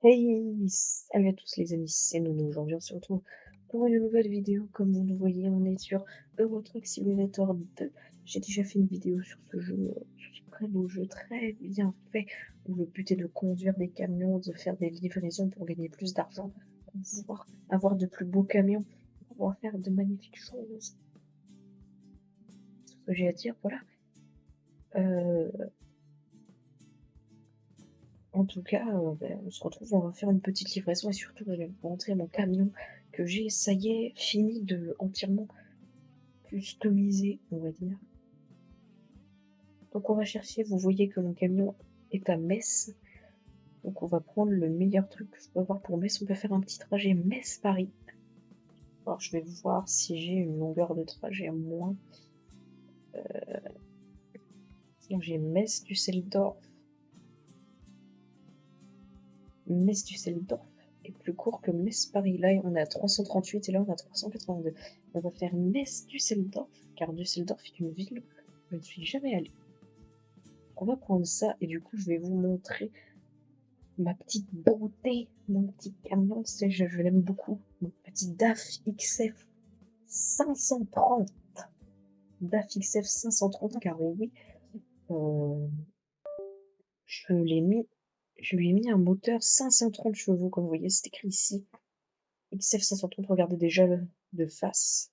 Hey, salut à tous les amis, c'est Nounou. Aujourd'hui on se retrouve pour une nouvelle vidéo. Comme vous le voyez, on est sur Euro Truck Simulator 2. J'ai déjà fait une vidéo sur ce jeu, sur ce très beau jeu, très bien fait, où le but est de conduire des camions, de faire des livraisons pour gagner plus d'argent, pour pouvoir avoir de plus beaux camions, pour pouvoir faire de magnifiques choses. C'est ce que j'ai à dire, voilà. Euh, En tout cas, on se retrouve, on va faire une petite livraison et surtout, je vais vous montrer mon camion que j'ai, ça y est, fini de entièrement customiser, on va dire. Donc on va chercher, vous voyez que mon camion est à Metz. Donc on va prendre le meilleur truc que je peux avoir pour Metz. On peut faire un petit trajet Metz-Paris. Alors je vais voir si j'ai une longueur de trajet moins. Sinon j'ai Metz-Düsseldorf. Metz-Düsseldorf est plus court que Metz-Paris. Là, on est à 338 et là, on est à 382. On va faire Metz-Düsseldorf, car Düsseldorf est une ville où je ne suis jamais allée. On va prendre ça et du coup, je vais vous montrer ma petite beauté, mon petit camion. Je l'aime beaucoup. Mon petit DAF XF 530. DAF XF 530, car oui, euh, je l'ai mis, je lui ai mis un moteur 530 chevaux, comme vous voyez, c'est écrit ici. XF 530, regardez déjà de face.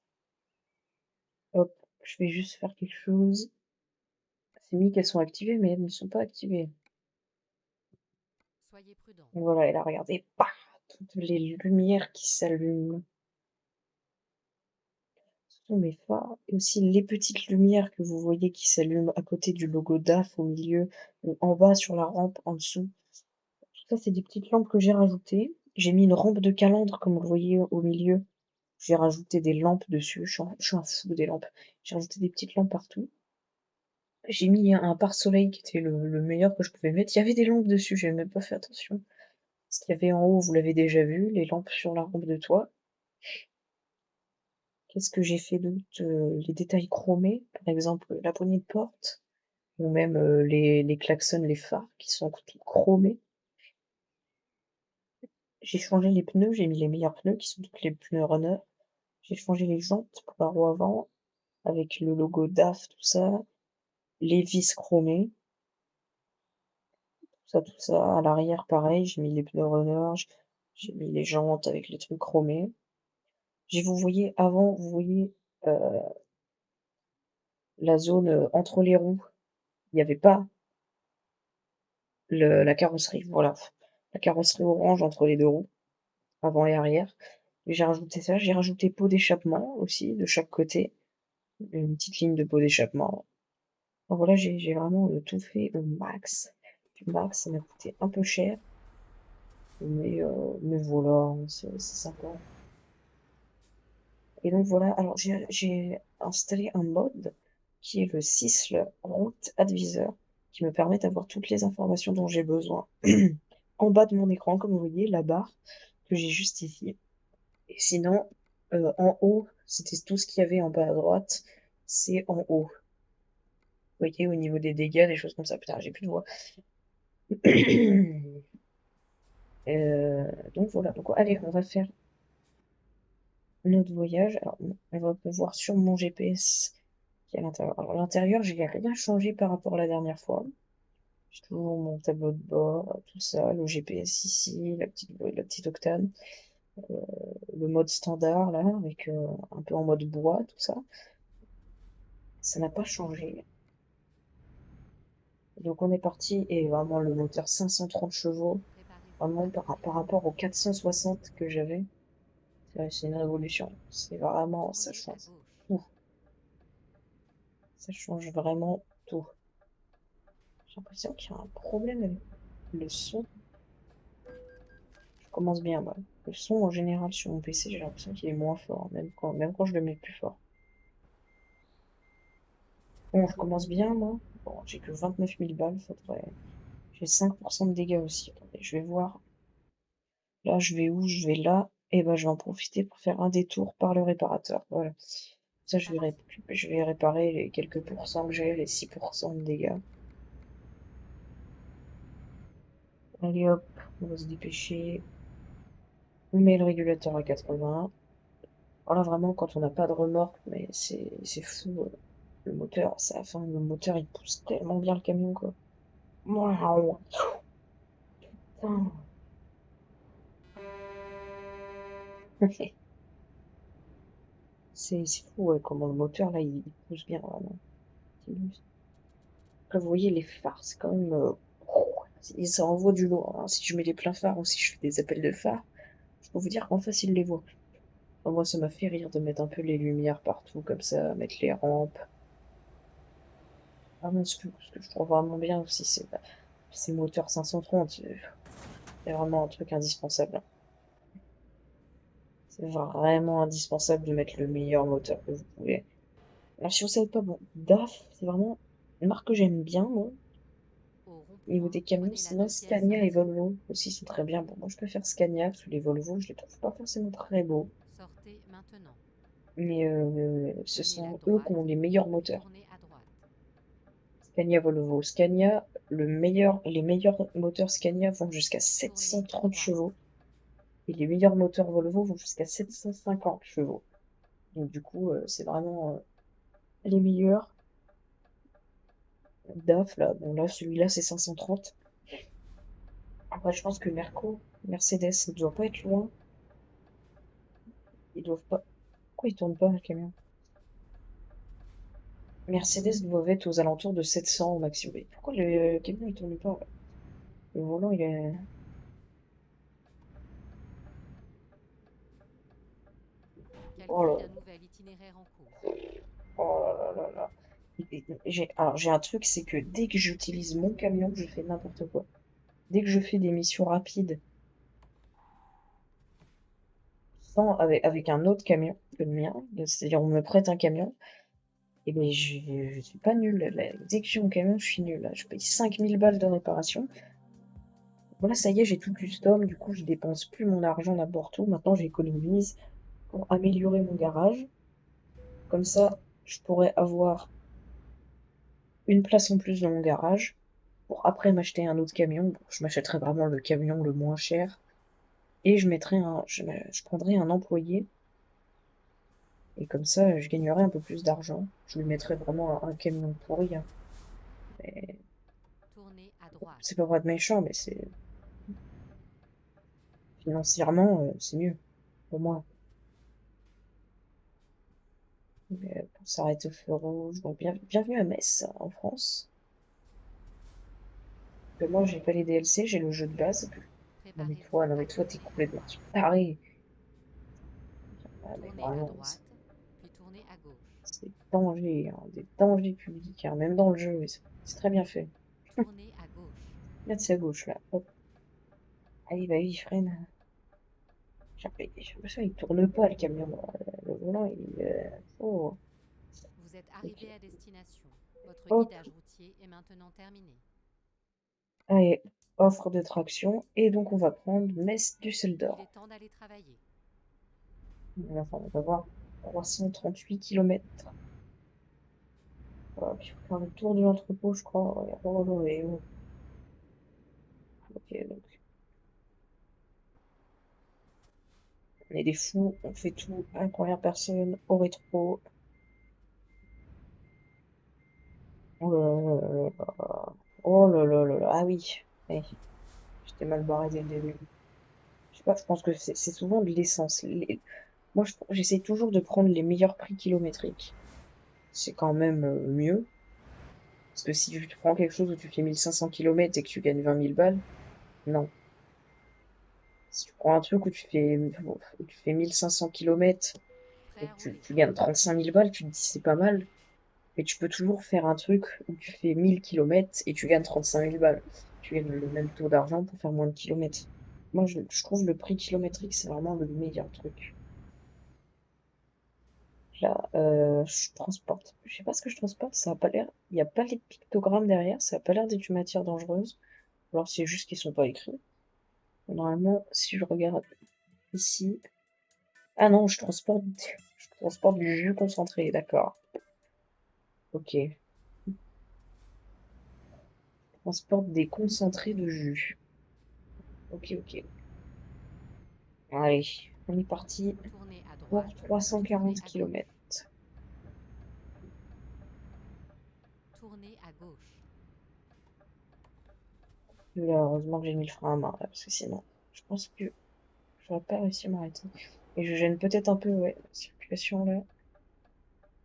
Hop, je vais juste faire quelque chose. C'est mis qu'elles sont activées, mais elles ne sont pas activées. Soyez prudent. Voilà, et là, regardez, pah, toutes les lumières qui s'allument. Ce sont mes phares. Et aussi les petites lumières que vous voyez qui s'allument à côté du logo DAF au milieu, ou en bas sur la rampe en dessous. Tout ça, c'est des petites lampes que j'ai rajoutées. J'ai mis une rampe de calandre, comme vous le voyez au milieu. J'ai rajouté des lampes dessus. Je suis un fou des lampes. J'ai rajouté des petites lampes partout. J'ai mis un pare-soleil qui était le meilleur que je pouvais mettre. Il y avait des lampes dessus, j'avais même pas fait attention. Ce qu'il y avait en haut, vous l'avez déjà vu, les lampes sur la rampe de toit. Qu'est-ce que j'ai fait d'autre? Les détails chromés, par exemple la poignée de porte, ou même les klaxons, les phares qui sont tout chromés. J'ai changé les pneus, j'ai mis les meilleurs pneus qui sont donc les pneus runner. J'ai changé les jantes pour la roue avant, avec le logo DAF, tout ça. Les vis chromées, tout ça. À l'arrière, pareil, j'ai mis les pneus runner, j'ai mis les jantes avec les trucs chromés. Vous voyez, avant, vous voyez la zone entre les roues. Il n'y avait pas la carrosserie, voilà. La carrosserie orange entre les deux roues, avant et arrière. J'ai rajouté ça. J'ai rajouté pot d'échappement aussi, de chaque côté. Une petite ligne de pot d'échappement. Enfin, voilà, j'ai vraiment tout fait au max. Du max, ça m'a coûté un peu cher. Mais voilà, c'est sympa. Et donc voilà, alors j'ai installé un mode qui est le Sysle Route Advisor, qui me permet d'avoir toutes les informations dont j'ai besoin en bas de mon écran, comme vous voyez, la barre que j'ai juste ici. Et sinon, en haut, c'était tout ce qu'il y avait en bas à droite, c'est en haut. Vous voyez, au niveau des dégâts, des choses comme ça. Putain, j'ai plus de voix. Donc voilà, donc allez, on va faire notre voyage. Alors, on va voir sur mon GPS qui est à l'intérieur. Alors, à l'intérieur, j'ai rien changé par rapport à la dernière fois. J'ai toujours mon tableau de bord, tout ça, le GPS ici, la petite octane, le mode standard là, avec un peu en mode bois, tout ça. Ça n'a pas changé. Donc on est parti et vraiment le moteur 530 chevaux, Préparez-vous vraiment à par courir. rapport aux 460 que j'avais, c'est une révolution. C'est vraiment, ça Tournez à change gauche. tout. Ça change vraiment tout. J'ai l'impression qu'il y a un problème avec le son. Je commence bien, moi. Le son en général sur mon PC, j'ai l'impression qu'il est moins fort, même quand je le mets plus fort. Bon, je commence bien, moi. Bon, j'ai que 29 000 balles, faudrait. J'ai 5% de dégâts aussi. Attendez, je vais voir. Là, je vais où? Je vais là. Et ben, je vais en profiter pour faire un détour par le réparateur. Voilà. Ça, C'est parti. je vais réparer les quelques pourcents que j'ai, les 6% de dégâts. Allez hop, on va se dépêcher. On met le régulateur à 80. Alors là, vraiment, quand on n'a pas de remorque, mais c'est fou. Le moteur, ça, enfin, le moteur, il pousse tellement bien le camion, quoi. Waouh! Putain. C'est fou, ouais, comment le moteur, là, il pousse bien, vraiment. Après, vous voyez, les phares, c'est quand même... ça envoie du lourd, hein. Si je mets les pleins phares ou si je fais des appels de phare, je peux vous dire qu'en face, il les voit. Enfin, moi, ça m'a fait rire de mettre un peu les lumières partout, comme ça, mettre les rampes. Ah non, ce que je trouve vraiment bien aussi, c'est ces moteurs 530. C'est vraiment un truc indispensable. C'est vraiment indispensable de mettre le meilleur moteur que vous pouvez. Alors, si vous savez pas, bon, DAF, c'est vraiment une marque que j'aime bien, moi. Au Au niveau rond-point, des camions, prenez la sinon deuxième Scania et sortie. Volvo aussi sont très bien. Bon, moi, je préfère Scania, parce que les Volvo, je les trouve pas forcément très beaux. Sortez maintenant. Mais ce Prenez la sont eux qui droite, ont les meilleurs puis moteurs. tournez à droite. Scania, Volvo. Scania, les meilleurs moteurs Scania vont jusqu'à Tournez à 730 droite. chevaux. Et les meilleurs moteurs Volvo vont jusqu'à 750 chevaux. Donc du coup, c'est vraiment les meilleurs. DAF, là, bon là, celui-là, c'est 530. Après, je pense que Mercedes, ça doit pas être loin. Ils doivent pas... Pourquoi ils tournent pas, le camion? Mercedes doivent être aux alentours de 700 au maximum. Mais pourquoi le camion, il tourne pas? Le volant, il est... Oh là, Calcul d'un nouvel itinéraire en cours. oh là là là là. Alors, j'ai un truc, c'est que dès que j'utilise mon camion, je fais n'importe quoi. Dès que je fais des missions rapides avec un autre camion que le mien, c'est-à-dire on me prête un camion, et ben je suis pas nulle. Dès que j'ai mon camion, je suis nulle. Je paye 5000 balles de réparation. Voilà, ça y est, j'ai tout custom, du coup je dépense plus mon argent n'importe où. Maintenant j'économise pour améliorer mon garage. Comme ça, je pourrais avoir une place en plus dans mon garage pour après m'acheter un autre camion. Bon, je m'achèterais vraiment le camion le moins cher et je prendrais un employé et comme ça je gagnerais un peu plus d'argent. Je lui mettrais vraiment un camion pourri, hein. Mais Tournez à bon, droite. c'est pas pour être méchant, mais c'est financièrement c'est mieux pour moi. Mais on s'arrête au feu rouge. Bon, bienvenue à Metz, en France. Que moi, j'ai pas les DLC, j'ai le jeu de base. Préparez-vous Non mais à toi, t'es décoller. complètement taré. Ah, mais Tournez à vraiment, droite, puis tournez à gauche. c'est danger, hein, des dangers publics, hein, même dans le jeu, c'est très bien fait. Tournez à gauche. Là, c'est à gauche, là. Hop. Allez, bah oui, il freine. J'ai l'impression qu'il tourne pas, le camion. Le volant, il est... Oh, Vous êtes ok. arrivé à destination. Votre Hop. guidage routier est maintenant terminé. Allez, offre de traction. Et donc, on va prendre Il Metz-Düsseldorf. est temps d'aller travailler. Enfin, on va voir 338 kilomètres. Voilà, puis il faut faire le tour de l'entrepôt, je crois. Ouais, oh, oh, ouais, oh. Ok, donc on est des fous, on fait tout à la première personne, au rétro. Oh là là là là. Oh là là là là. Ah oui, eh, j'étais mal barré dès le début. Je sais pas, je pense que c'est souvent de l'essence. Moi, j'essaie toujours de prendre les meilleurs prix kilométriques. C'est quand même mieux. Parce que si tu prends quelque chose où tu fais 1500 kilomètres et que tu gagnes 20 000 balles, non. Si tu prends un truc où tu fais 1500 kilomètres Prêt et à que rouler. tu gagnes 35 000 balles, tu te dis c'est pas mal. Mais tu peux toujours faire un truc où tu fais 1000 kilomètres et tu gagnes 35 000 balles. Tu gagnes le même taux d'argent pour faire moins de kilomètres. Moi, je trouve le prix kilométrique, c'est vraiment le meilleur truc. Là, je transporte. Je sais pas ce que je transporte, ça a pas l'air. Il n'y a pas les pictogrammes derrière, ça a pas l'air d'être une matière dangereuse. Alors c'est juste qu'ils sont pas écrits. Normalement, si je regarde ici. Ah non, je transporte du jus concentré, d'accord. Ok. Je transporte des concentrés de jus. Ok, ok. Allez, on est parti Tournez à pour droite, puis tournez 340 à gauche. km. Tournez à gauche. Là, heureusement que j'ai mis le frein à main, là, parce que sinon, je pense que j'aurais pas réussi à m'arrêter. Et je gêne peut-être un peu, ouais, la circulation, là.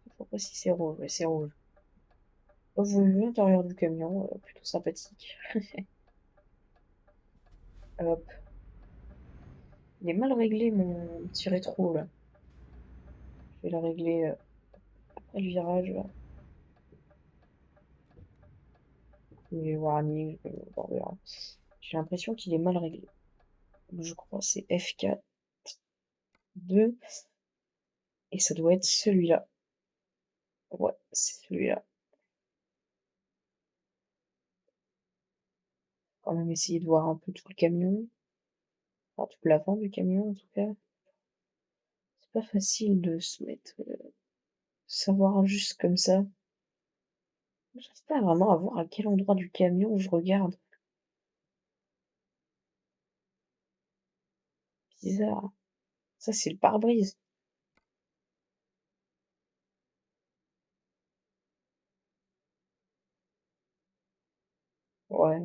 Je sais pas si c'est rouge, ouais, c'est rouge. Oh, j'ai vu l'intérieur du camion, plutôt sympathique. Hop. Il est mal réglé, mon petit rétro, là. Je vais le régler après le virage, là. Les warnings, on verra. J'ai l'impression qu'il est mal réglé. Je crois que c'est F4, 2, et ça doit être celui-là. Ouais, c'est celui-là. Quand même essayer de voir un peu tout le camion, enfin tout l'avant du camion en tout cas. C'est pas facile de se mettre, savoir juste comme ça. J'arrive pas vraiment à voir à quel endroit du camion je regarde. Bizarre. Ça, c'est le pare-brise. Ouais,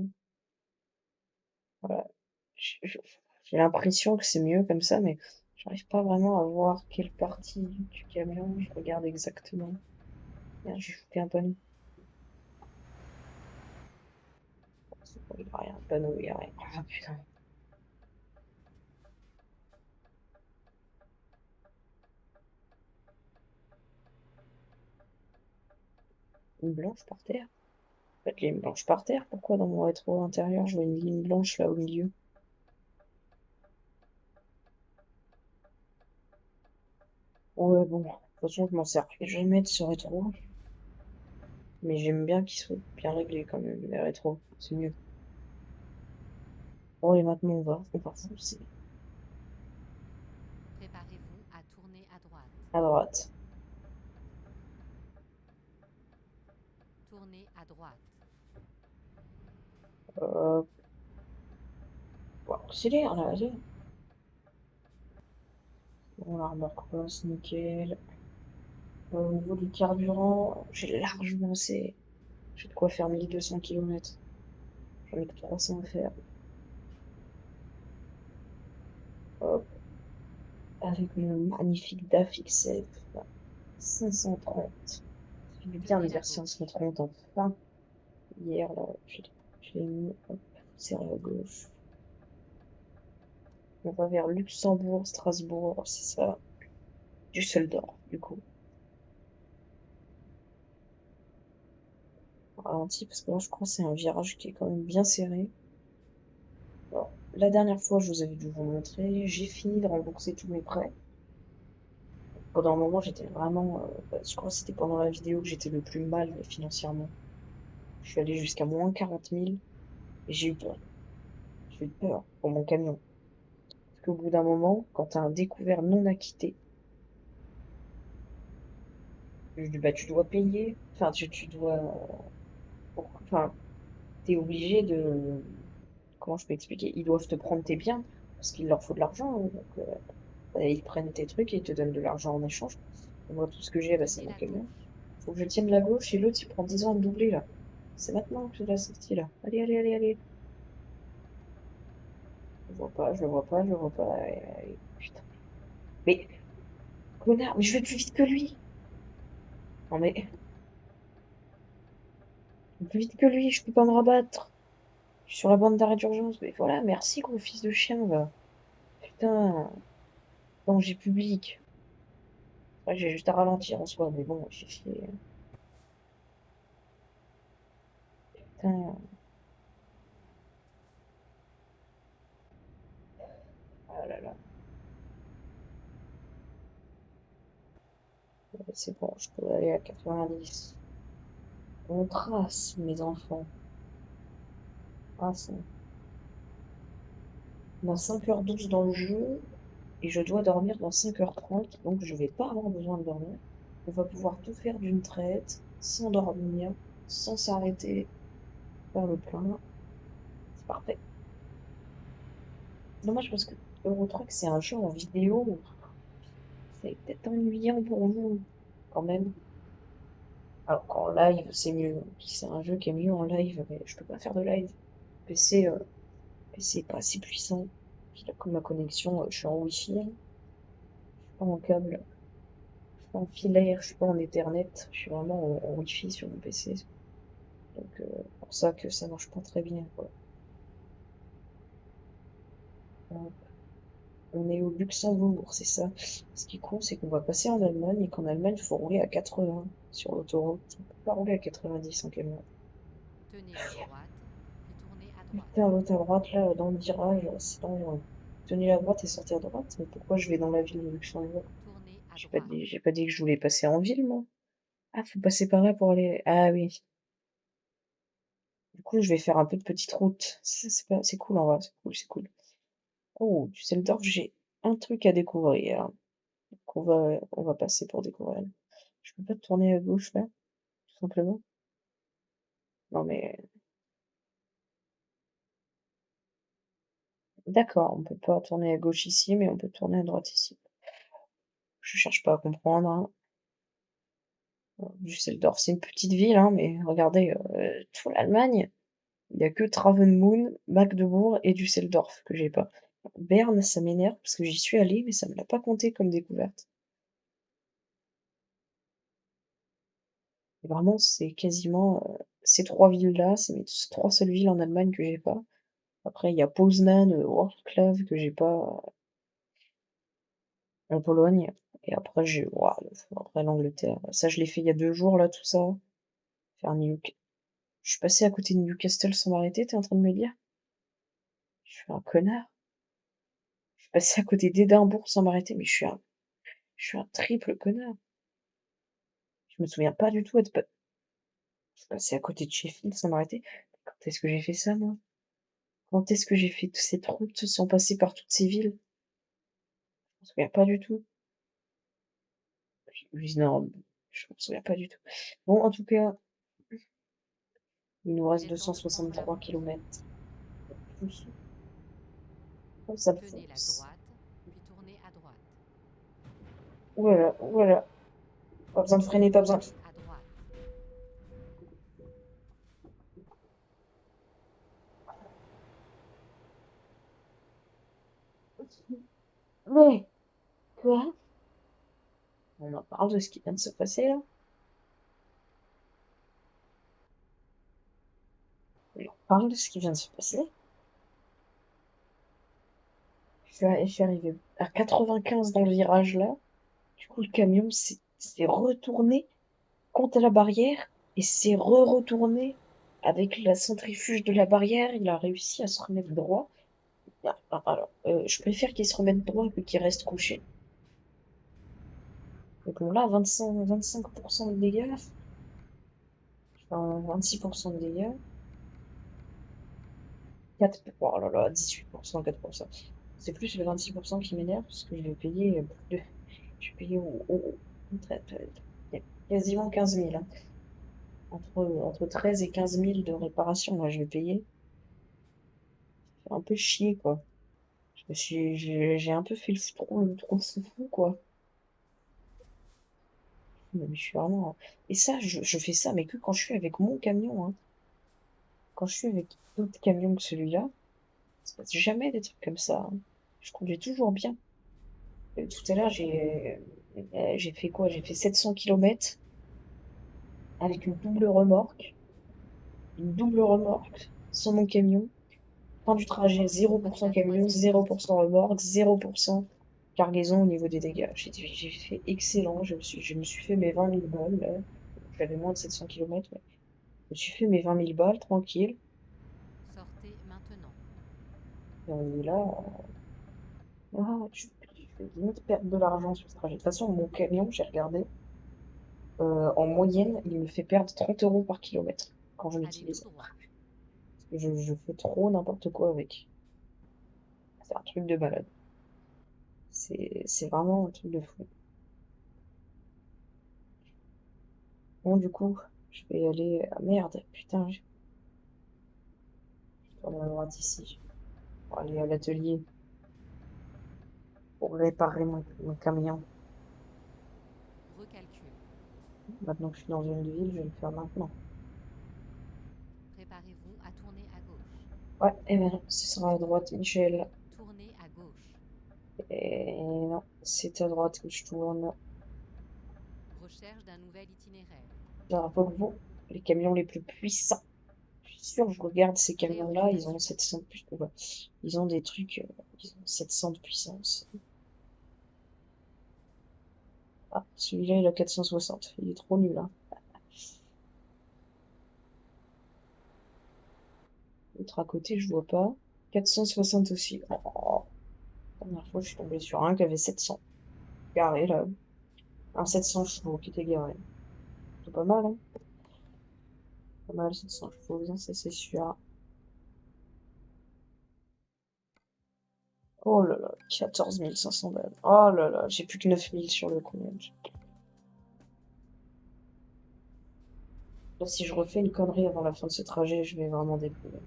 voilà. J'ai l'impression que c'est mieux comme ça, mais j'arrive pas vraiment à voir quelle partie du camion je regarde exactement. Merde, j'ai foutu un panneau. C'est bon, il y a rien, panneau, il y a rien. Ah putain. Une blanche par terre? En fait, il y a une blanche par terre. Pourquoi dans mon rétro intérieur, je vois une ligne blanche là au milieu? Ouais, bon, de toute façon, je m'en sers jamais de ce rétro. Mais j'aime bien qu'il soit bien réglé quand même, les rétros. C'est mieux. Bon, et maintenant, on va foncer Préparez-vous à tourner à droite. à droite. Tournez à droite. Euh, bon, accélère là, allez. Bon, la remorque passe, nickel. Au niveau du carburant, j'ai largement assez. J'ai de quoi faire 1200 km. J'en ai que 300 à faire. Hop, avec mon magnifique DAF XF, 530. Ça fait du bien de Tenez la dire gauche. 530 enfin. Hier, là, je l'ai mis, hop, serré à gauche. On va vers Luxembourg, Strasbourg, c'est ça. Düsseldorf, du coup. On ralentit parce que là, je crois que c'est un virage qui est quand même bien serré. Alors, la dernière fois, je vous avais dû vous montrer, j'ai fini de rembourser tous mes prêts. Pendant un moment, j'étais vraiment, je crois que c'était pendant la vidéo que j'étais le plus mal financièrement. Je suis allée jusqu'à moins 40 000 et j'ai eu peur. J'ai eu peur pour mon camion. Parce qu'au bout d'un moment, quand tu as un découvert non acquitté, bah, tu dois payer. Enfin, tu dois. Enfin, t'es obligé de. Comment je peux expliquer? Ils doivent te prendre tes biens parce qu'il leur faut de l'argent, hein. Donc, ils prennent tes trucs et ils te donnent de l'argent en échange. Et moi, tout ce que j'ai, bah, c'est Tenez mon la camion. gauche. Faut que je tienne la gauche et l'autre, il prend 10 ans à me doubler là. C'est maintenant que j'ai la sortie là. Allez, allez, allez, allez. Je vois pas, je le vois pas, je le vois pas. Allez, allez. Putain. Mais, connard, mais je vais plus vite que lui. Non mais, je vais plus vite que lui, je peux pas me rabattre. Je suis sur la bande d'arrêt d'urgence. Mais voilà, merci gros fils de chien va. Putain, danger public. Ouais, j'ai juste à ralentir en soi, mais bon, j'ai fait. Putain, ah là là. Ouais, c'est bon, je peux aller à 90. On trace, mes enfants. Ah, on a 5h12 dans le jeu et je dois dormir dans 5h30, donc je vais pas avoir besoin de dormir. On va pouvoir tout faire d'une traite, sans dormir, sans s'arrêter, faire le plein. C'est parfait. Dommage parce que Euro Truck, c'est un jeu en vidéo. C'est peut-être ennuyant pour vous, quand même. Alors qu'en live, c'est mieux. C'est un jeu qui est mieux en live, mais je peux pas faire de live. PC, PC est pas assez puissant. Puis là, comme ma connexion, je suis en Wi-Fi, hein. Je suis pas en câble, je suis pas en filaire, je suis pas en Ethernet. Je suis vraiment en Wi-Fi sur mon PC. Donc, pour ça que ça marche pas très bien, quoi. Donc, on est au Luxembourg, c'est ça. Ce qui est con, c'est qu'on va passer en Allemagne et qu'en Allemagne, il faut rouler à 80 sur l'autoroute. On peut pas rouler à 90 en camion. Tenez ligne droite, puis tournez à droite. Putain, l'autre à droite, là, dans le virage, c'est dangereux. Tenez la droite et sortez à droite. Mais pourquoi je vais dans la ville de Luxembourg? Tournez à droite. J'ai pas dit que je voulais passer en ville, moi. Ah, faut passer par là pour aller. Ah oui. Du coup, je vais faire un peu de petite route. C'est cool en vrai, c'est cool, c'est cool. Oh, Düsseldorf, j'ai un truc à découvrir. On va passer pour découvrir. Je peux pas tourner à gauche là, tout simplement. Non mais d'accord, on peut pas tourner à gauche ici, mais on peut tourner à droite ici. Je cherche pas à comprendre, hein. Düsseldorf, c'est une petite ville, hein, mais regardez, toute l'Allemagne, il y a que Travemünde, Magdebourg et Düsseldorf que j'ai pas. Berne, ça m'énerve parce que j'y suis allée, mais ça me l'a pas compté comme découverte. Et vraiment, c'est quasiment ces trois villes-là, c'est mes trois seules villes en Allemagne que j'ai pas. Après, il y a Poznan, Wrocław que j'ai pas en Pologne. Et après, j'ai ouah, après l'Angleterre. Ça, je l'ai fait il y a 2 jours, là, tout ça. Faire Je suis passé à côté de Newcastle sans m'arrêter, t'es en train de me dire? Je suis un connard. Je suis passé à côté d'Édimbourg sans m'arrêter, mais je suis un triple connard. Je me souviens pas du tout je suis passé à côté de Sheffield sans m'arrêter. Quand est-ce que j'ai fait ça, moi? Quand est-ce que j'ai fait toute cette route sans passer par toutes ces villes? Je me souviens pas du tout. Non, je me souviens pas du tout. Bon, en tout cas, il nous Il reste est temps de prendre la 263 route. kilomètres. Oh, ça me Tenez la fonce. droite, puis tournez à droite. Voilà, voilà. Pas besoin de freiner, pas besoin de... Tournez à droite. Mais, quoi? On en parle de ce qui vient de se passer, là? On en parle de ce qui vient de se passer? Je suis arrivée à 95 dans le virage, là. Du coup, le camion s'est retourné contre la barrière et s'est re-retourné avec la centrifuge de la barrière. Il a réussi à se remettre droit. Alors, je préfère qu'il se remette droit que qu'il reste couché. Donc bon, là, 25% de dégâts. Enfin, 26% de dégâts. 4, oh là là, 18%, 4%. C'est plus le 26% qui m'énerve parce que je vais payer plus de, je vais payer quasiment 15 000, hein. Entre 13 et 15 000 de réparation, moi, je vais payer. C'est un peu chier, quoi. J'ai un peu fait le trop foufou, quoi. Mais je suis vraiment. Et ça, je fais ça, mais que quand je suis avec mon camion, hein. Quand je suis avec d'autres camions que celui-là, il se passe jamais des trucs comme ça, hein. Je conduis toujours bien. Tout à l'heure, j'ai fait quoi? J'ai fait 700 kilomètres avec une double remorque. Une double remorque sans mon camion. Fin du trajet, Prenez 0% la camion, troisième zéro sortie. pour cent remorque, 0% cargaison au niveau des dégâts. J'ai fait excellent. Je me suis fait mes 20 000 balles, là. J'avais moins de 700 kilomètres, mais je me suis fait mes 20 000 balles, tranquille. Sortez maintenant. Et on est là. Je vais limite perdre de l'argent sur ce trajet. De toute façon, mon camion, j'ai regardé, en moyenne, il me fait perdre 30 euros par kilomètre quand je Allez tout l'utilise. droit. Je fais trop n'importe quoi avec. C'est un truc de malade. C'est vraiment un truc de fou. Bon, du coup, je vais aller. Ah, merde, putain, je tourne à droite ici. Pour aller à l'atelier. pour réparer mon camion. Recalcul. Maintenant que je suis dans une ville, je vais le faire maintenant. Préparez-vous à tourner à gauche. Ouais, et ben non, ce sera à droite, Michel. Tournez à gauche. Et non, c'est à droite que je tourne. Recherche d'un nouvel itinéraire. Genre, pour vous, les camions les plus puissants. Je suis sûre, je regarde ces camions-là, ils ont Réorientation. 700 de puissance. Ouais. Ils ont des trucs, ils ont 700 de puissance. Ah, celui-là, il a 460. Il est trop nul, hein. L'autre à côté, je vois pas. 460 aussi. Oh, la dernière fois, je suis tombée sur un qui avait 700. Garé, là. Un 700 chevaux qui était garé. C'est pas mal, hein. Pas mal, 700 chevaux, bien, ça c'est sûr. Oh là là, 14 500 balles. Oh là là, j'ai plus que 9 000 sur le compte. Là, si je refais une connerie avant la fin de ce trajet, je vais vraiment débrouiller.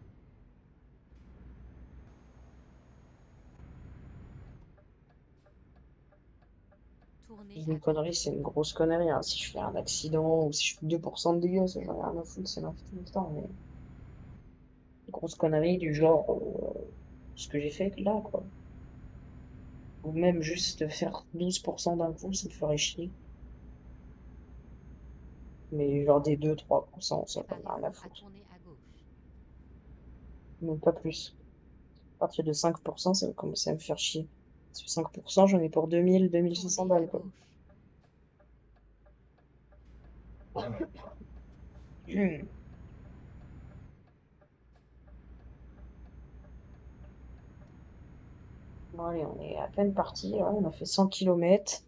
Tournez Une à connerie, gauche. c'est une grosse connerie, hein. Si je fais un accident ou si je fais 2% de dégâts, ça j'en ai rien à foutre, c'est ma tout le temps. Mais une grosse connerie du genre ce que j'ai fait là, quoi. Ou même juste faire 12% d'un coup, ça me ferait chier. Mais genre des 2-3%, ça j'en ai rien à Préparez-vous à foutre. tourner à gauche. Même pas plus. À partir de 5%, ça va commencer à me faire chier. Parce que 5%, j'en ai pour 2 500 Tournez à balles, quoi. gauche. Hmm. Bon, allez, on est à peine parti, là. On a fait 100 km.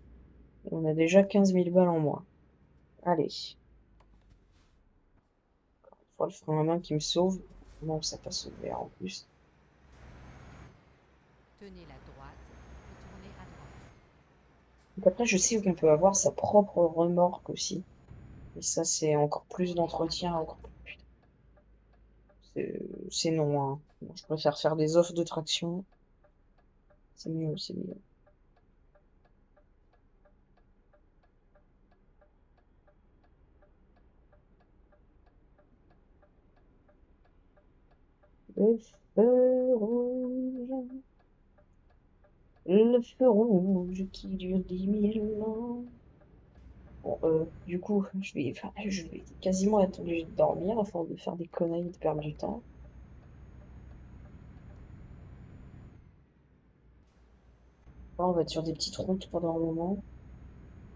Et on a déjà 15 000 balles en moins. Allez. Une fois le frein à main qui me sauve. Non, ça pas sauvé en plus. Tenez la droite et tournez à droite. Donc après, je sais qu'on peut avoir sa propre remorque aussi. Et ça, c'est encore plus Tournez à d'entretien. droite. Encore plus. C'est non, hein. Bon, je préfère faire des offres de traction. C'est mieux, c'est mieux. Le feu rouge. Le feu rouge qui dure 10 000 ans. Bon, du coup, je vais quasiment être obligée de dormir afin de faire des conneries et de perdre du temps. Là, on va être sur des petites routes pendant un moment.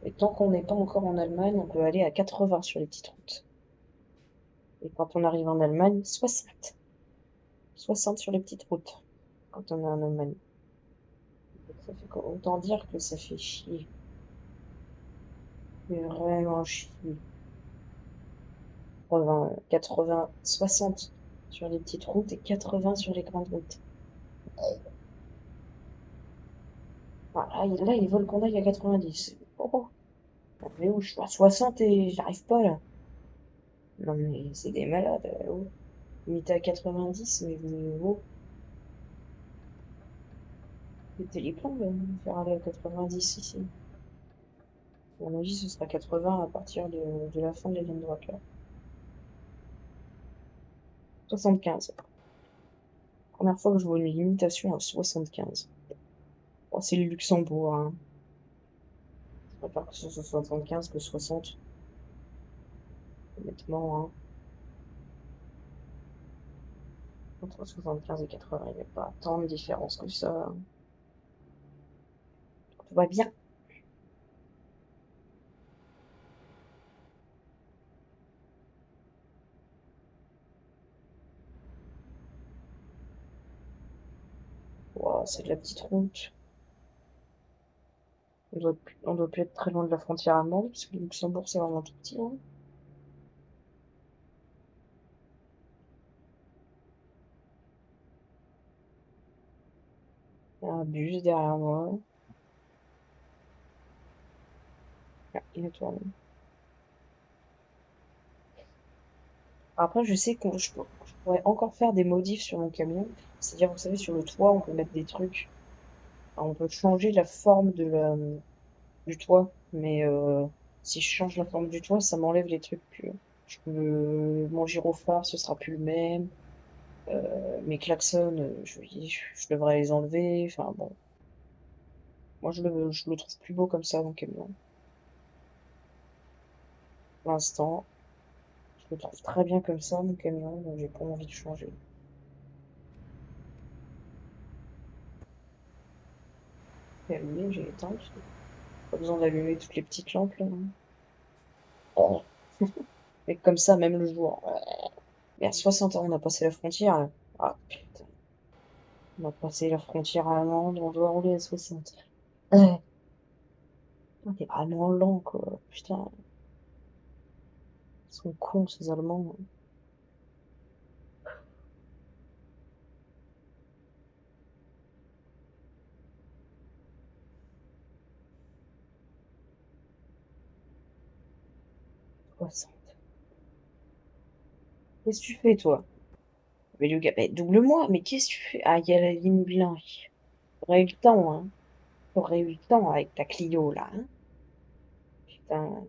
Et tant qu'on n'est pas encore en Allemagne, on peut aller à 80 sur les petites routes. Et quand on arrive en Allemagne, 60. 60 sur les petites routes. Quand on est en Allemagne. Donc ça fait autant dire que ça fait chier. C'est vraiment chier. 80, 80, 60 sur les petites routes et 80 sur les grandes routes. Ah, là, ils veulent qu'on aille à 90. Oh, oh. Mais où je suis à 60 et j'arrive pas là. Non mais c'est des malades. Oh. Limite à 90, mais oh. Pétez les plombs, faire aller à 90 ici. À mon avis, ce sera 80 à partir de la fin de la ligne droite là. 75. Première fois que je vois une limitation à 75. Oh, c'est le Luxembourg, hein. Je préfère que ce soit 75 que 60. Honnêtement, hein. Entre 75 et 80, il n'y a pas tant de différence que ça. Tout va bien. Wow, c'est de la petite route. On doit plus être très loin de la frontière allemande, parce que le Luxembourg, c'est vraiment tout petit, hein. Il y a un bus derrière moi. Ah, il est tourné. Après, je sais que je pourrais encore faire des modifs sur mon camion. C'est-à-dire, vous savez, sur le toit, on peut mettre des trucs. Alors, on peut changer la forme du toit, mais si je change la forme du toit, ça m'enlève les trucs. Mon gyrophare, ce sera plus le même. Mes klaxons, je devrais les enlever. Enfin bon, moi je le trouve plus beau comme ça, mon camion. Pour l'instant, je le trouve très bien comme ça, mon camion, donc j'ai pas envie de changer. J'ai allumé, j'ai éteint, parce que pas besoin d'allumer toutes les petites lampes là, hein. Oh. Mais comme ça, même le jour. Mais à 60 ans, on a passé la frontière là. Ah putain, on a passé la frontière allemande, on doit rouler à 60. Ouais. Putain, t'es vraiment lent quoi. Putain, ils sont cons ces Allemands. 60. Qu'est-ce que tu fais toi? Mais le gars, double-moi, mais qu'est-ce que tu fais? Ah, il y a la ligne blanche. T'aurais eu le temps, hein. T'aurais eu le temps avec ta Clio, là, hein. Putain. 60.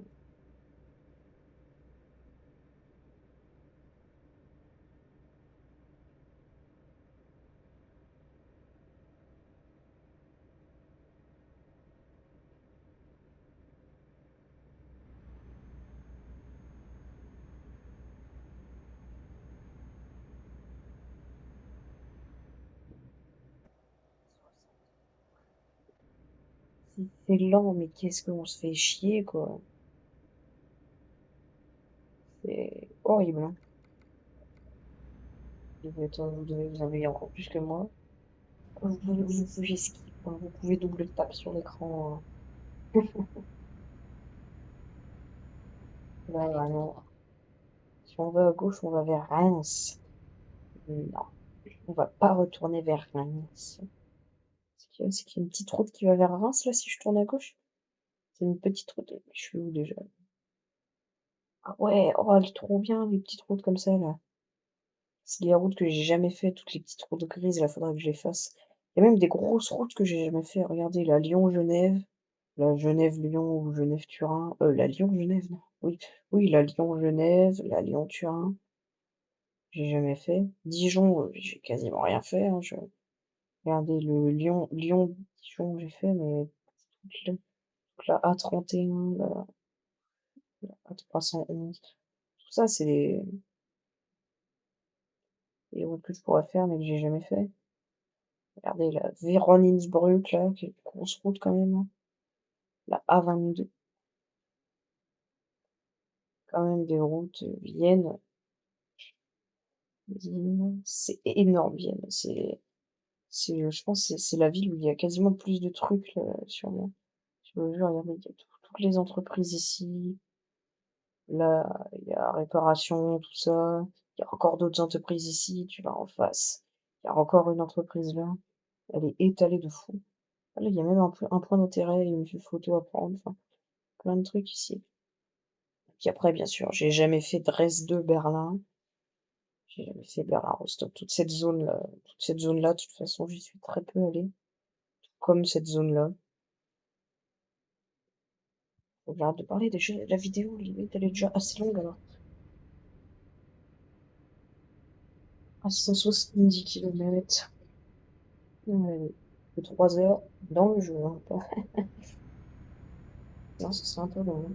Si c'est lent, mais qu'est-ce qu'on se fait chier, quoi. C'est horrible, hein. Vous avez encore plus que moi. Vous pouvez skip, hein. Vous pouvez double tap sur l'écran, hein. Là, Allez tout vraiment. droit. Si on va à gauche, on va vers Reims. Non, on va pas retourner vers Reims. C'est qu'il y a une petite route qui va vers Reims, là, si je tourne à gauche? C'est une petite route. Je suis où déjà? Ah ouais, oh, elle est trop bien, les petites routes comme ça, là. C'est des routes que j'ai jamais fait, toutes les petites routes grises, là, faudrait que je les fasse. Il y a même des grosses routes que j'ai jamais fait. Regardez, la Lyon-Genève, la Genève-Lyon ou Genève-Turin. La Lyon-Genève, non. Oui, oui, la Lyon-Genève, la Lyon-Turin. J'ai jamais fait. Dijon, j'ai quasiment rien fait, hein. Regardez, le Lyon-Dijon, j'ai fait, mais toute la A31, la A311. Tout ça, c'est des routes que je pourrais faire, mais que j'ai jamais fait. Regardez la Vérone-Innsbruck, là, qui est une grosse route quand même, hein. La A22, quand même des routes. Vienne, c'est énorme, Vienne. Je pense, que c'est la ville où il y a quasiment le plus de trucs, là, sur le jeu. Regardez, il y a toutes les entreprises ici. Là, il y a réparation, tout ça. Il y a encore d'autres entreprises ici. Tu vas en face. Il y a encore une entreprise là. Elle est étalée de fou. Ah, là, il y a même un point d'intérêt et une vue photo à prendre. Enfin, plein de trucs ici. Puis après, bien sûr, j'ai jamais fait Dresde, Berlin. J'ai jamais fait Berlin-Rostock. Toute cette zone-là, de toute façon, j'y suis très peu allée. Comme cette zone-là. Faut que j'arrête de parler déjà. La vidéo, limite, elle est déjà assez longue alors. À 170 km. Ouais, de 3 heures dans le jeu, hein, non, ce serait un peu long, hein.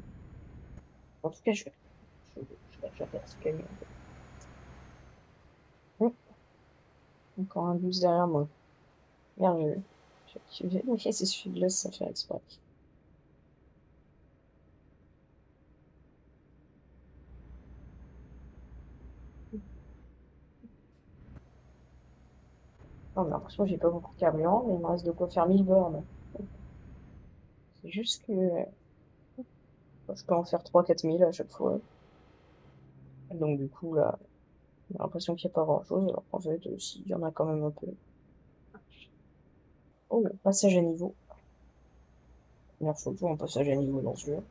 En tout cas, j'adore ce camion. Hum, encore un bus derrière moi. Merde, j'ai vérifié si celui-là, ça fait exprès. Non, mais l'impression que j'ai pas beaucoup de camions, mais il me reste de quoi faire 1000 bornes. C'est juste que je peux en faire 3 4 000 à chaque fois. Donc du coup, là, j'ai l'impression qu'il n'y a pas grand-chose, alors qu'en fait, si, il y en a quand même un peu. Oh, le passage à niveau. Première fois que je vois un passage à niveau dans ce jeu.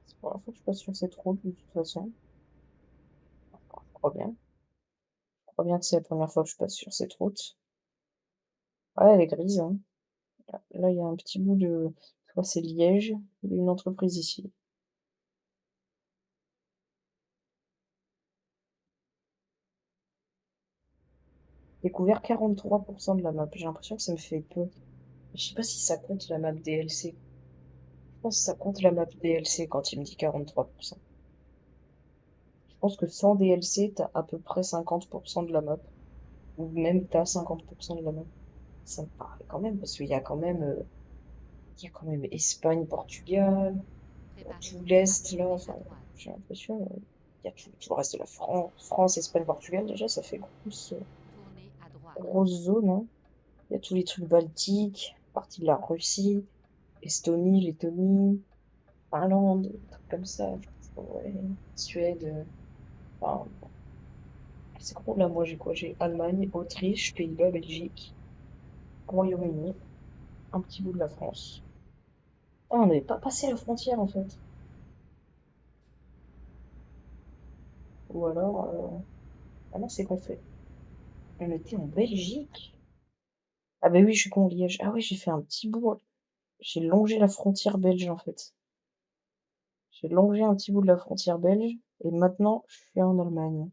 C'est la première fois que je passe sur cette route, de toute façon. Enfin, je crois bien. Je crois bien que c'est la première fois que je passe sur cette route. Ouais, elle est grise, hein. Là, il y a un petit bout de je crois que c'est Liège, il y a une entreprise ici. Découvert 43 de la map. J'ai l'impression que ça me fait peu. Je sais pas si ça compte la map DLC. Je pense que ça compte la map DLC quand il me dit 43%. Je pense que sans DLC, t'as à peu près 50% de la map. Ou même t'as 50% de la map. Ça me paraît quand même, parce qu'il y a quand même, il y a quand même Espagne, Portugal, il y a tout Préparez-vous à l'Est là, tourner enfin, à droite. j'ai l'impression, il y a tout le reste de la France, France, Espagne, Portugal, déjà, ça fait grosse, Tournez à droite. grosse zone, hein. Il y a tous les trucs baltiques, partie de la Russie, Estonie, Lettonie, Finlande, des trucs comme ça, je crois, ouais, Suède, enfin, c'est gros, là, moi, j'ai quoi? J'ai Allemagne, Autriche, Pays-Bas, Belgique, Royaume-Uni, un petit bout de la France. Ah, on n'avait pas passé la frontière, en fait. Ou alors, ah non, c'est qu'on fait. On était en Belgique? Ah bah oui, je suis con, Liège. Ah oui, j'ai fait un petit bout. J'ai longé la frontière belge, en fait. J'ai longé un petit bout de la frontière belge, et maintenant, je suis en Allemagne.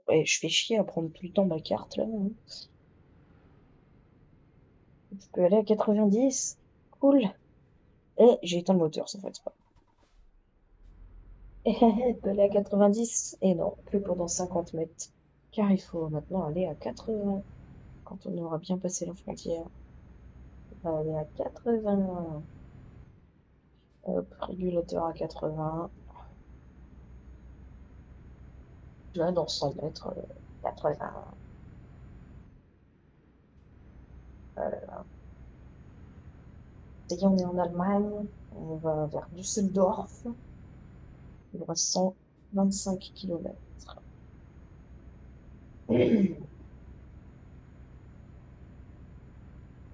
Et je fais chier à prendre tout le temps ma carte, là, hein. Je peux aller à 90. Cool. Et j'ai éteint le moteur, ça fait pas. Et je peux aller à 90. Et non, que pendant 50 mètres. Car il faut maintenant aller à 80. Quand on aura bien passé la frontière, on va aller à 80. Hop, régulateur à 80. Là, dans 100 mètres, 80. Ça y est, on est en Allemagne. On va vers Düsseldorf. Il nous reste 125 kilomètres.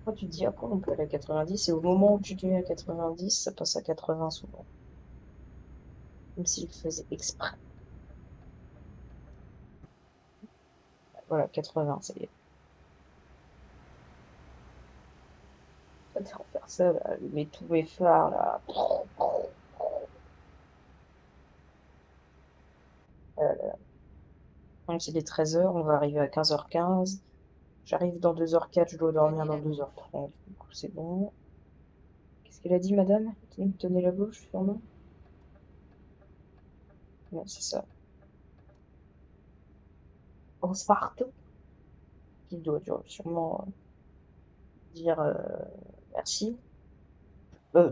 Toi, tu te dis, ah, quoi, on peut aller à 90, et au moment où tu te mets à 90, ça passe à 80 souvent. Comme s'il le faisait exprès. Voilà, 80, ça y est. Ça te faire ça, là, allumer tous mes phares, là. Donc, il est 13 h, on va arriver à 15h15. J'arrive dans 2h04, je dois dormir Tenez dans la gauche. 2h30. Du coup, c'est bon. Qu'est-ce qu'elle a dit, madame? Tenez la gauche, sûrement? Non, c'est ça. En Sparte, qui doit sûrement dire merci. Euh,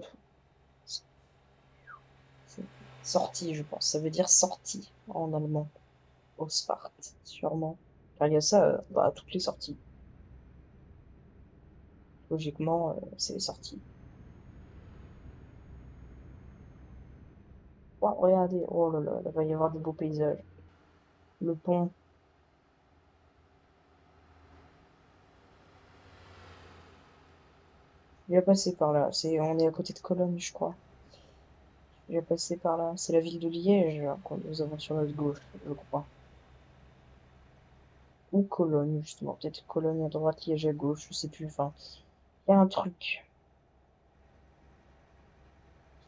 c'est sortie, je pense. Ça veut dire sortie en allemand. Ausfahrt, sûrement. Car il y a ça à toutes les sorties. Logiquement, c'est les sorties. Oh, regardez, oh là là, il va y avoir des beaux paysages. Le pont, il va passer par là. On est à côté de Cologne, je crois. Il va passer par là. C'est la ville de Liège que nous avons sur notre gauche, je crois. Ou Cologne, justement. Peut-être Cologne à droite, Liège à gauche, je sais plus. Enfin, il y a un truc.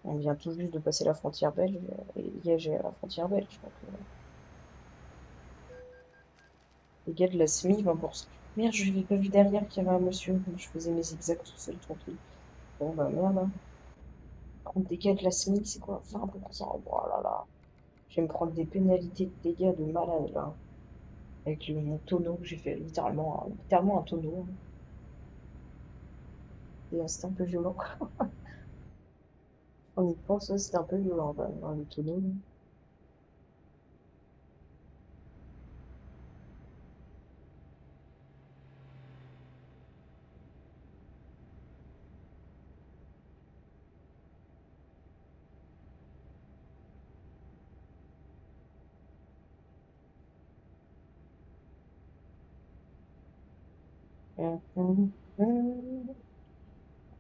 On vient tout juste de passer la frontière belge, et Liège est à la frontière belge. Donc, les gars de la SMI, 20%. Merde, je n'avais pas vu derrière qu'il y avait un monsieur. Je faisais mes zigzags tout seul, tranquille. Bon, bah merde, hein. Prendre des gars de la SMI, c'est quoi? 20%. Oh là là. Je vais me prendre des pénalités de dégâts de malade, là. Avec mon tonneau que j'ai fait littéralement un tonneau, hein. Et c'était un peu violent. On y pense, ouais, c'était un peu violent, quand même, hein, le tonneau, là.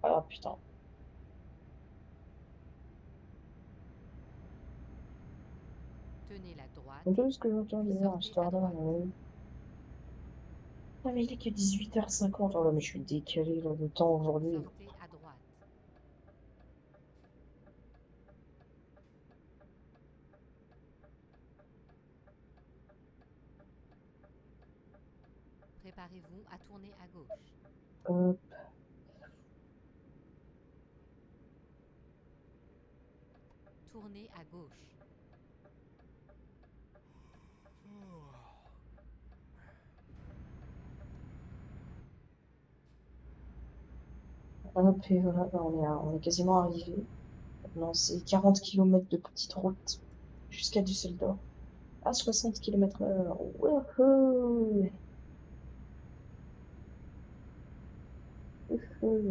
Ah putain. Tenez la droite, C'est tout ce que j'entends puis dire à sortez cette à heure-là, droite. ouais. Ah, mais il est que 18h50. Oh là, mais je suis décalé là, le temps aujourd'hui. Sortez à droite. Préparez-vous à tourner à gauche. Euh, Tournez à gauche. hop, et voilà, bah, on est quasiment arrivé. Maintenant, c'est 40 km de petite route jusqu'à Düsseldorf à 60 km/h. Wouhou!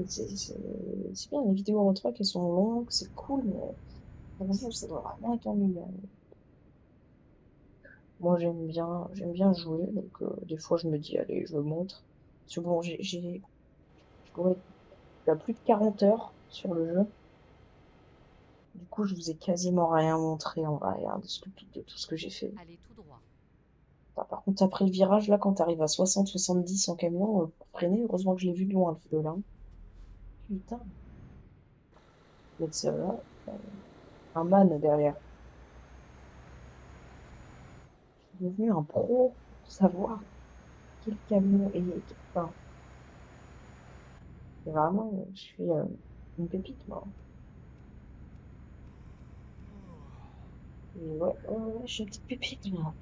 C'est bien, les vidéos en 3 elles sont longues, c'est cool, mais pour vous, ça doit vraiment être ennuyant. Moi, j'aime bien jouer, donc des fois, je me dis, allez, je montre. Parce que bon, je dois être à plus de 40 heures sur le jeu. Du coup, je vous ai quasiment rien montré en vrai hein, de tout ce que j'ai fait. Allez tout droit. Enfin, par contre, après le virage, là, quand t'arrives à 60-70 en camion, pour freiner, heureusement que je l'ai vu de loin, le feu là. Putain, mais c'est là, un man derrière. Je suis devenu un pro pour savoir quel camion et enfin, c'est vraiment, je suis une pépite, moi. Et ouais, je suis une petite pépite, moi.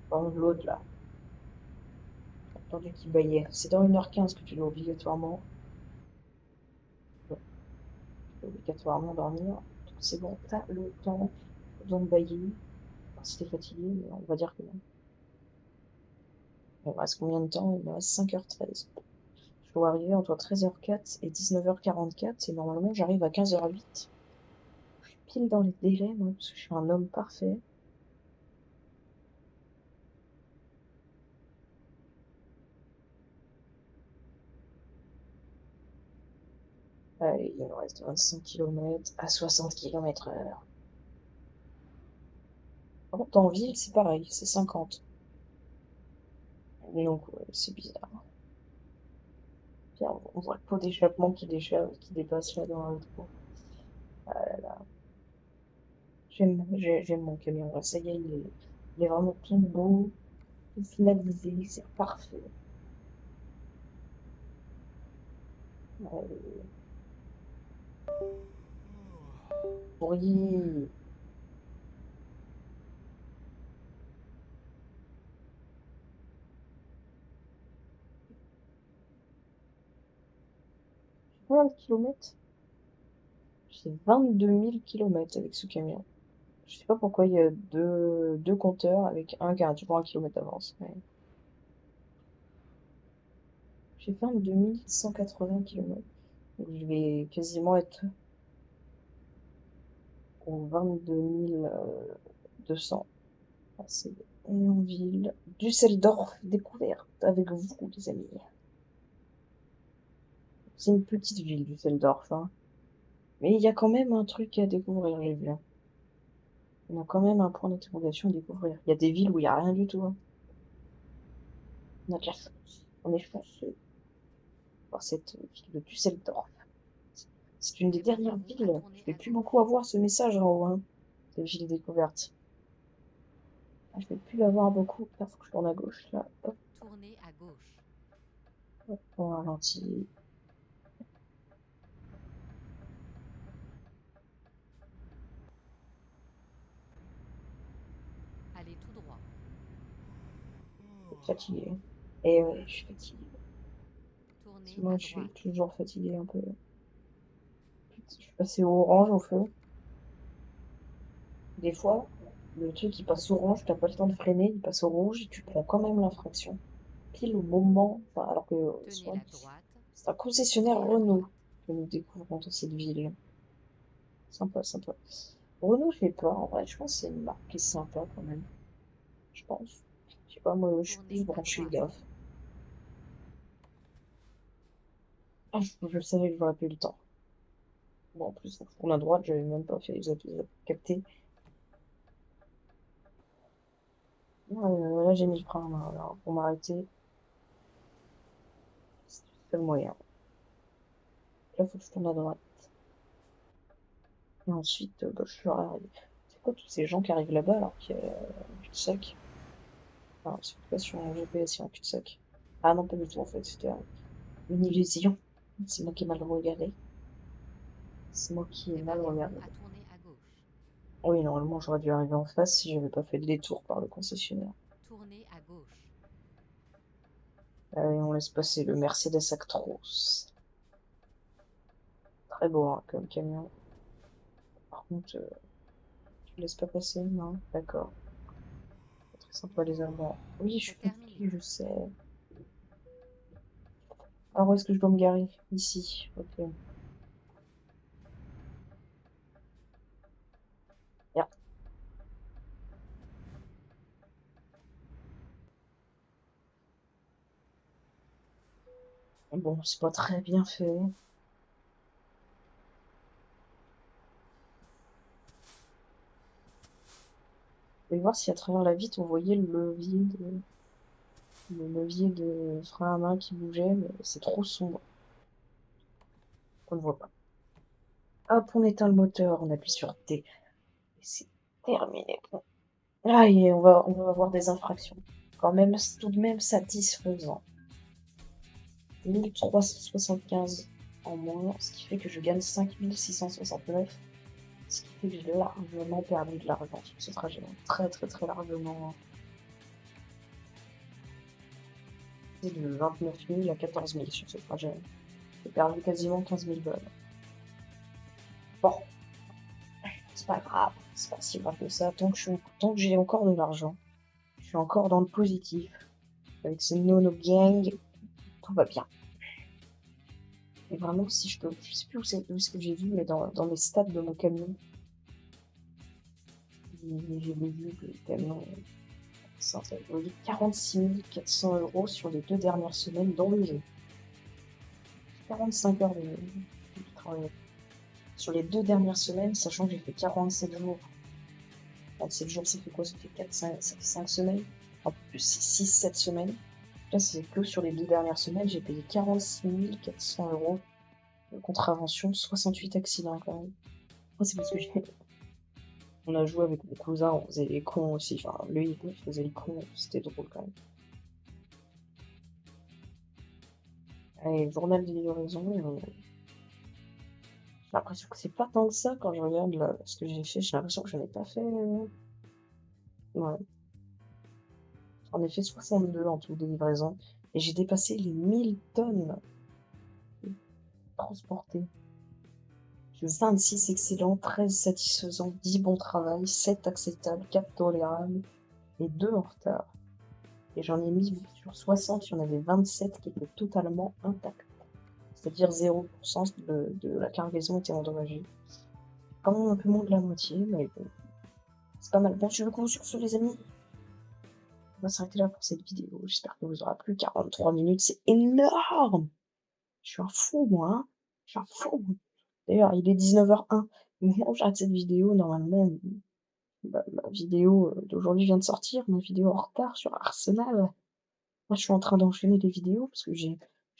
Par contre, l'autre, là, j'ai entendu qu'il baillait. C'est dans 1h15 que tu dois obligatoirement dormir. Donc c'est bon, t'as le temps, pas besoin de bailler. Enfin, si t'es fatigué, mais on va dire que non. Il me reste combien de temps? Il me reste 5h13. Je dois arriver entre 13h04 et 19h44 et normalement j'arrive à 15h08. Je suis pile dans les délais, moi, parce que je suis un homme parfait. Allez, il me reste 25 km à 60 km/h. Par contre, en ville, c'est pareil, c'est 50. Donc, ouais, c'est bizarre. Puis, on voit le pot d'échappement qui dépasse là dans l'autre pot. Ah là là. J'aime mon camion. Là, ça y est, il est vraiment tout beau, tout finalisé, c'est parfait. Ouais, pourri. Combien de kilomètres? J'ai 22 000 kilomètres avec ce camion. Je sais pas pourquoi il y a deux compteurs avec un qui a toujours 1 kilomètre d'avance. Mais j'ai 22 180 kilomètres. Donc je vais quasiment être aux 22 200. Ah, c'est en ville. Düsseldorf, découverte avec vous, les amis. C'est une petite ville, Düsseldorf, hein. Mais il y a quand même un truc à découvrir, j'ai vu. On a quand même un point d'interrogation à découvrir. Il y a des villes où il n'y a rien du tout, hein. On a de la chance. On est chanceux voir cette ville de Düsseldorf. C'est une des dernières Préparez-vous à villes. Je tourner vais à plus beaucoup gauche. avoir ce message en haut, hein. Cette ville découverte. Ah, je vais plus l'avoir beaucoup. Il faut que je tourne à gauche, là. Hop, Tournez à gauche. hop, on ralentit. Allez tout droit. Je suis fatigué. Et ouais, je suis fatigué. Tournez Moi, à je suis droite. toujours fatigué un peu. Je suis passé au orange au feu. Des fois, le truc il passe orange, t'as pas le temps de freiner, il passe au rouge et tu prends quand même l'infraction. Pile au moment, enfin, alors que Tenez la droite. c'est un concessionnaire Tournez à Renault droite. que nous découvrons dans cette ville. Sympa, sympa. Renault, je sais pas, en vrai, je pense que c'est une marque qui est sympa quand même. Je pense. Je sais pas, moi, je suis plus Tournez à branché droite. DAF. Ah, je savais que j'aurais pas eu le temps. Bon, en plus, pour la droite, j'avais même pas fait, vous avez capté. Là, j'ai mis le frein à main, alors, pour m'arrêter. C'est le moyen. Là, faut que je tourne à droite. Et ensuite, bah, je suis arrivé. C'est quoi tous ces gens qui arrivent là-bas alors qu'il y a un cul-de-sac? Enfin, c'est pas sur un GPS, il y a un cul-de-sac. Ah non, pas du tout, en fait, c'était une illusion. C'est moi qui ai mal regardé. C'est moi qui ai mal Préparez-vous regardé. à tourner à gauche. Oui, normalement, j'aurais dû arriver en face si j'avais pas fait le détour par le concessionnaire. Tournez à gauche. Allez, on laisse passer le Mercedes Actros. Très beau, hein, comme camion. Par contre, tu laisses pas passer, non? D'accord. Très sympa les Allemands. Oui, je C'est suis terminé. compliqué, je sais. Alors, où est-ce que je dois me garer? Ici. Ok. Bien. Bon, c'est pas très bien fait. Je vais voir si à travers la vitre on voyait le levier de frein à main qui bougeait, mais c'est trop sombre. On ne voit pas. Hop, on éteint le moteur, on appuie sur T. Et c'est terminé. Bon. Ah, et on va avoir des infractions. Quand même, c'est tout de même satisfaisant. 1375 en moins, ce qui fait que je gagne 5669. Ce qui fait que j'ai largement perdu de l'argent sur ce trajet. Très très très largement. C'est de 29 000 à 14 000 sur ce trajet. J'ai perdu quasiment 15 000 balles. Bon, c'est pas grave, c'est pas si grave que ça. Tant que j'ai encore de l'argent, je suis encore dans le positif. Avec ce Nono Gang, tout va bien. Et vraiment, si je peux, je sais plus où est-ce que j'ai vu, mais dans mes stats de mon camion, j'ai vu que le camion, ça a eu 46 400 € sur les 2 dernières semaines dans le jeu. 45 heures de travail. Sur les 2 dernières semaines, sachant que j'ai fait 47 jours. 47 jours, ça fait quoi? Ça fait 4, 5, ça fait 5 semaines. En plus, c'est 6, 7 semaines. Là, c'est que sur les 2 dernières semaines, j'ai payé 46 400 € de contravention, 68 accidents quand même. Moi, c'est parce que on a joué avec mon cousin, on faisait les cons aussi. Enfin, lui, il faisait les cons, c'était drôle quand même. Allez, journal de livraison. J'ai l'impression que c'est pas tant que ça quand je regarde là, ce que j'ai fait. J'ai l'impression que je n'ai pas fait. Ouais. J'en ai fait 62 en tout de livraison. Et j'ai dépassé les 1000 tonnes transportées. J'ai 26 excellents, 13 satisfaisants, 10 bons travail, 7 acceptables, 4 tolérables et 2 en retard. Et j'en ai mis sur 60, il y en avait 27 qui étaient totalement intacts. C'est-à-dire 0% de la cargaison était endommagée. Quand même un peu moins de la moitié, mais bon, c'est pas mal. Bon, je vous compte sur ce, les amis. On va s'arrêter là pour cette vidéo. J'espère que vous aura plu. 43 minutes, c'est énorme! Je suis un fou, moi, hein. Je suis un fou. D'ailleurs, il est 19h01. Au moment où j'arrête cette vidéo, normalement, bah, ma vidéo d'aujourd'hui vient de sortir, ma vidéo en retard sur Arsenal. Moi, je suis en train d'enchaîner les vidéos parce que je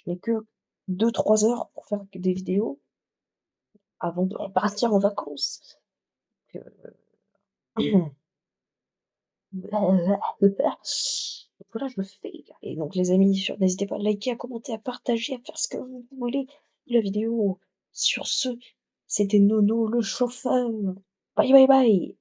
n'ai que 2-3 heures pour faire des vidéos avant de repartir en vacances. Donc, voilà, je me fais. Et donc, les amis, n'hésitez pas à liker, à commenter, à partager, à faire ce que vous voulez de la vidéo. Sur ce, c'était Nono le chauffeur. Bye bye bye.